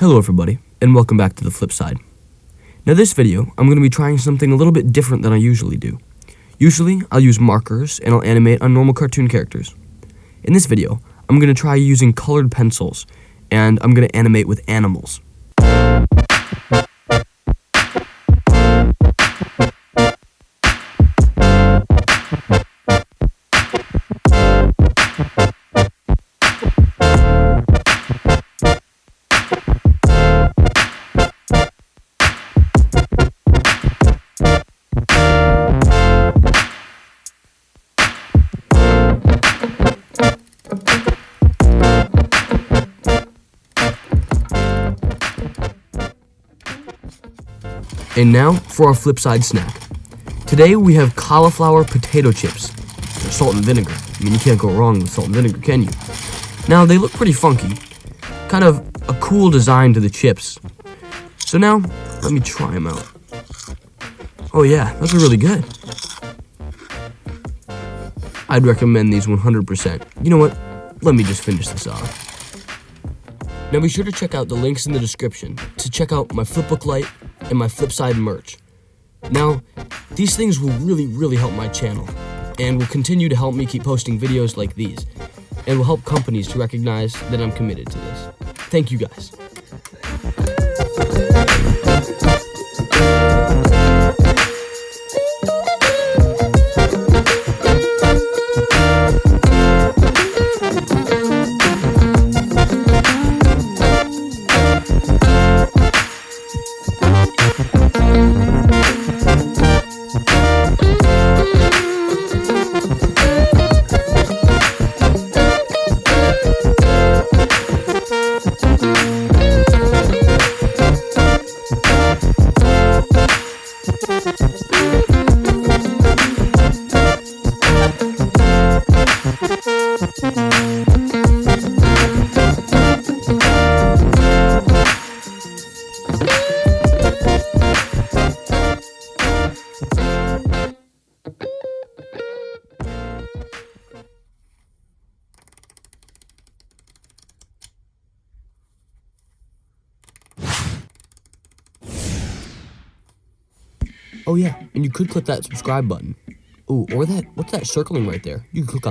Hello everybody, and welcome back to the flip side. Now this video, I'm going to be trying something a little bit different than I usually do. Usually, I'll use markers and I'll animate on normal cartoon characters. In this video, I'm going to try using colored pencils, and I'm going to animate with animals. And now for our flip side snack. Today we have cauliflower potato chips. They're salt and vinegar. I mean, you can't go wrong with salt and vinegar, can you? Now, they look pretty funky. Kind of a cool design to the chips. So now, let me try them out. Oh yeah, those are really good. I'd recommend these 100%. You know what? Let me just finish this off. Now be sure to check out the links in the description to check out my flipbook light and my Flipside merch. Now, these things will really help my channel and will continue to help me keep posting videos like these and will help companies to recognize that I'm committed to this. Thank you guys. Oh yeah, and you could click that subscribe button. Ooh, or what's that circling right there? You can click on